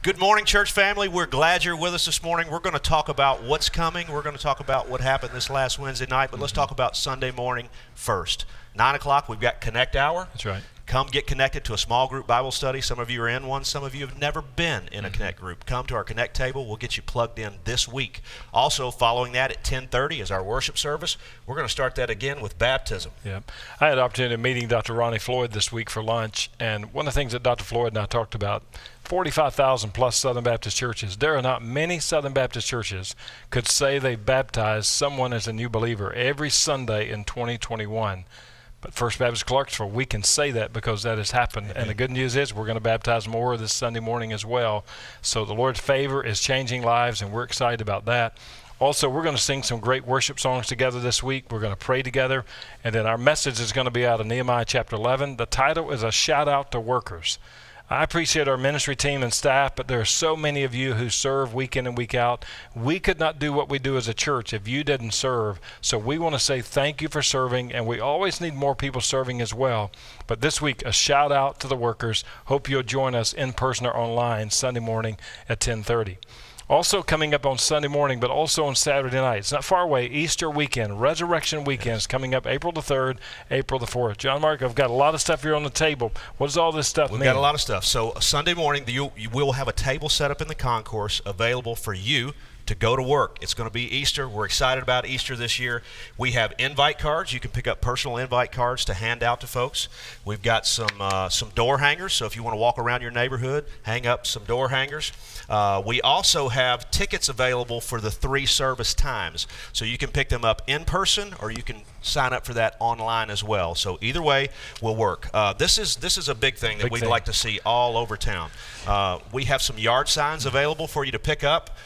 Good morning, church family. We're glad you're with us this morning. We're going to talk about what's coming. We're going to talk about what happened this last Wednesday night, but let's talk about Sunday morning first. 9 o'clock, we've got Connect Hour. That's right. Come get connected to a small group Bible study. Some of you are in one. Some of you have never been in a Connect group. Come to our Connect table. We'll get you plugged in this week. Also, following that at 10:30 is our worship service. We're going to start that again with baptism. Yeah. I had the opportunity of meeting Dr. Ronny this week for lunch, and one of the things that Dr. Floyd and I talked about, 45,000 plus Southern Baptist churches. There are not many Southern Baptist churches could say they baptized someone as a new believer every Sunday in 2021. But First Baptist Clarksville, we can say that because that has happened. And the good news is we're going to baptize more this Sunday morning as well. So the Lord's favor is changing lives, and we're excited about that. Also, we're going to sing some great worship songs together this week. We're going to pray together. And then our message is going to be out of Nehemiah chapter 11. The title is A Shout Out to Workers. I appreciate our ministry team and staff, but there are so many of you who serve week in and week out. We could not do what we do as a church if you didn't serve. So we want to say thank you for serving, and we always need more people serving as well. But this week, a shout out to the workers. Hope you'll join us in person or online Sunday morning at 10:30. Also coming up on Sunday morning, but also on Saturday night. It's not far away. Easter weekend, Resurrection weekend is coming up April the 3rd, April the 4th. John Mark, I've got a lot of stuff here on the table. What does all this stuff mean? We've got a lot of stuff. So Sunday morning, you will have a table set up in the concourse available for you to go to work. It's going to be Easter. We're excited about Easter this year. We have invite cards. You can pick up personal invite cards to hand out to folks. We've got some door hangers, so if you want to walk around your neighborhood, hang up some door hangers. We also have tickets available for the 3 service times, so you can pick them up in person or you can sign up for that online as well. So either way will work. This is a big thing that we'd like to see all over town. We have some yard signs available for you to pick up.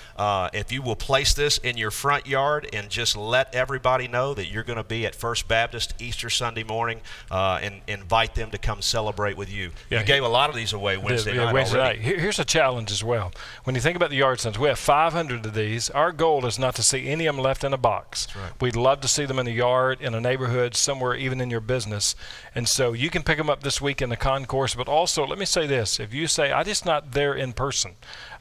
If you will place this in your front yard and just let everybody know that you're going to be at First Baptist Easter Sunday morning, and invite them to come celebrate with you. Yeah, you gave a lot of these away Wednesday night already. Here's a challenge as well. When you think about the yard signs, we have 500 of these. Our goal is not to see any of them left in a box. That's right. We'd love to see them in the yard, in a neighborhood, somewhere, even in your business. And so you can pick them up this week in the concourse. But also, let me say this. If you say, I'm just not there in person,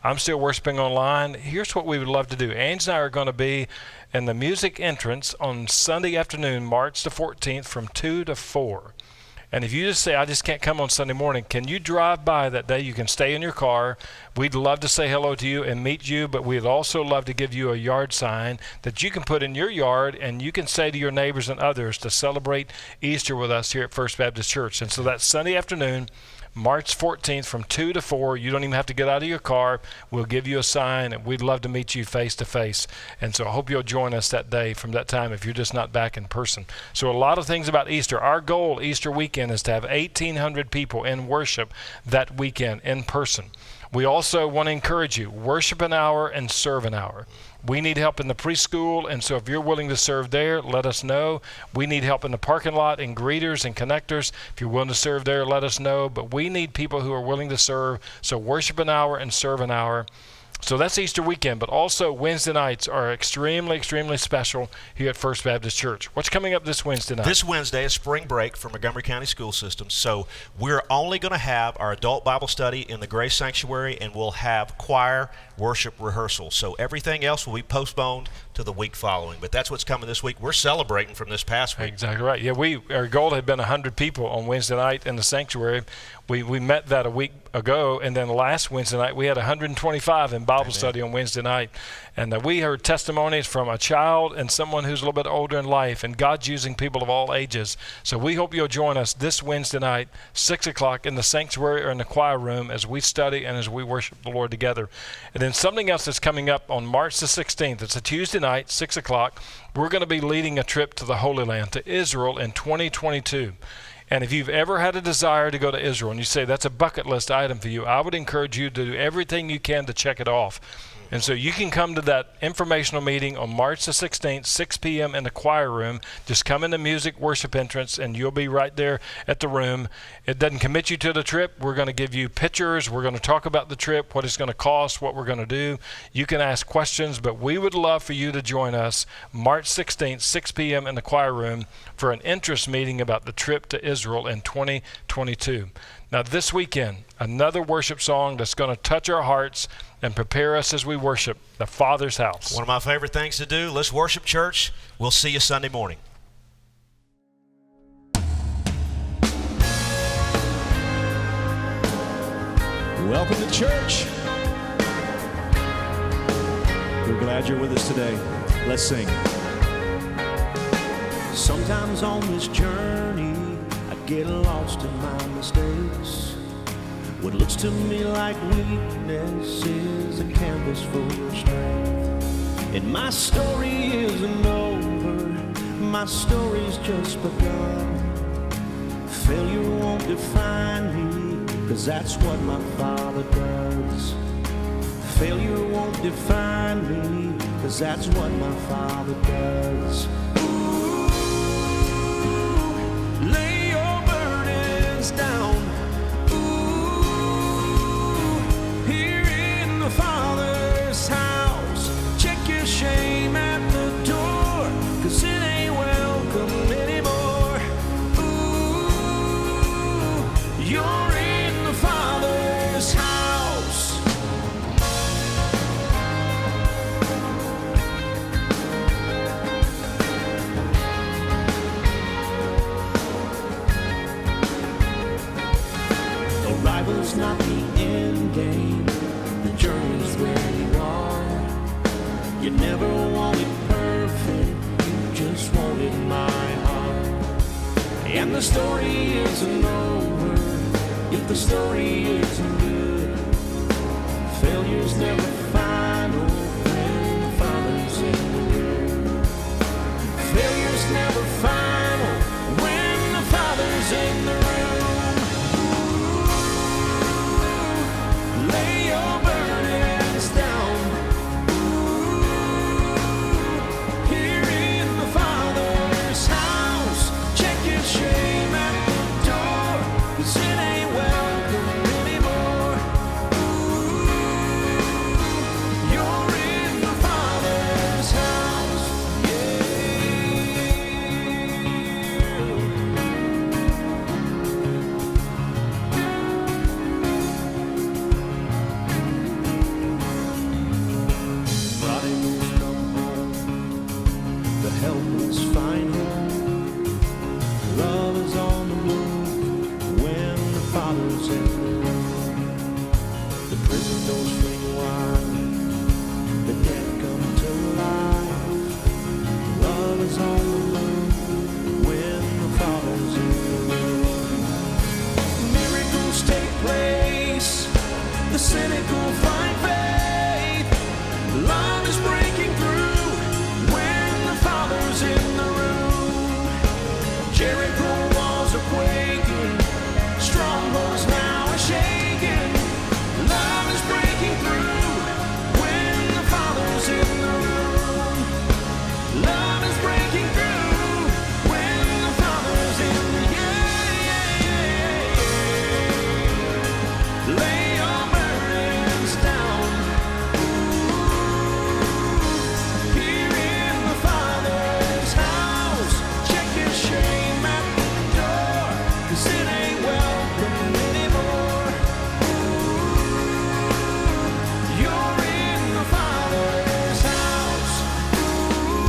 I'm still worshiping online, here's what we would love to do. Ange and I are going to be in the music entrance on Sunday afternoon, March the 14th from 2 to 4. And if you just say, I just can't come on Sunday morning, can you drive by that day? You can stay in your car. We'd love to say hello to you and meet you, but we'd also love to give you a yard sign that you can put in your yard, and you can say to your neighbors and others to celebrate Easter with us here at First Baptist Church. And so that's Sunday afternoon, March 14th from 2 to 4. You don't even have to get out of your car. We'll give you a sign, and we'd love to meet you face to face. And so I hope you'll join us that day from that time if you're just not back in person. So a lot of things about Easter. Our goal Easter weekend is to have 1,800 people in worship that weekend in person. We also want to encourage you, worship an hour and serve an hour. We need help in the preschool, and so if you're willing to serve there, let us know. We need help in the parking lot and greeters and connectors. If you're willing to serve there, let us know. But we need people who are willing to serve, so worship an hour and serve an hour. So that's Easter weekend, but also Wednesday nights are extremely, extremely special here at First Baptist Church. What's coming up this Wednesday night? This Wednesday is spring break for Montgomery County School System, so we're only going to have our adult Bible study in the Grace Sanctuary, and we'll have choir worship rehearsal. So everything else will be postponed to the week following, but that's what's coming this week. We're celebrating from this past week. Exactly right. Yeah, our goal had been 100 people on Wednesday night in the sanctuary. We met that a week ago, and then last Wednesday night we had 125 in Bible study on Wednesday night. And we heard testimonies from a child and someone who's a little bit older in life, and God's using people of all ages. So we hope you'll join us this Wednesday night, 6 o'clock in the sanctuary or in the choir room as we study and as we worship the Lord together. And then something else that's coming up on March the 16th. It's a Tuesday night, 6 o'clock. We're going to be leading a trip to the Holy Land, to Israel in 2022. And if you've ever had a desire to go to Israel and you say that's a bucket list item for you, I would encourage you to do everything you can to check it off. And so you can come to that informational meeting on March the 16th, 6 p.m. in the choir room. Just come in the music worship entrance, and you'll be right there at the room. It doesn't commit you to the trip. We're going to give you pictures. We're going to talk about the trip, what it's going to cost, what we're going to do. You can ask questions, but we would love for you to join us March 16th, 6 p.m. in the choir room for an interest meeting about the trip to Israel in 2022. Now, this weekend, another worship song that's going to touch our hearts and prepare us as we worship the Father's house. One of my favorite things to do. Let's worship, church. We'll see you Sunday morning. Welcome to church. We're glad you're with us today. Let's sing. Sometimes on this journey, I get lost in my mistakes. What looks to me like weakness is a canvas for strength. And my story isn't over, my story's just begun. Failure won't define me, 'cause that's what my Father does. Failure won't define me, 'cause that's what my Father does. Ooh, lay your burdens down. Ooh, here in the Father's house. Check your shame at the door, 'cause it ain't welcome anymore. Ooh, you're in the Father's house. Arrival's not the end game, the journey's where you are. You never want it perfect, you just wanted my heart. And the story isn't over if the story isn't good. Failure's never final when the Father's in the room. Failure's never final when the Father's in the room. Ooh, lay your burdens down. Ooh, here in the Father's house. Check your shame at the door, 'cause it ain't welcome anymore. Ooh, you're in the Father's house. Yeah. Prodigals come home, the helpless find home. Love is on the move when the Father's in the room. The prison doors fling wide, the dead come to life. Love is on the move when the Father's in the room. Miracles take place, the cynical find faith. Love is breaking through when the Father's in the room. Jericho walls are quaking, strongholds now are shaking. Love is breaking through when the Father's in the room. Love is breaking through when the Father's in the Lay your burdens down. Ooh, here in the Father's house. Check your shame at the door, 'cause it ain't welcome anymore. Ooh, you're in the Father's house. Ooh,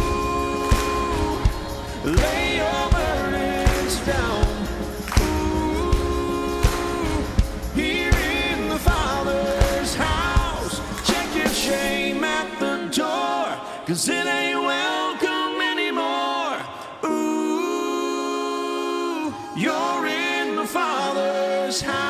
lay your burdens down. Ooh, here in the Father's house. Check your shame at the door, 'cause it ain't welcome anymore. Ooh, you're in the Father's house.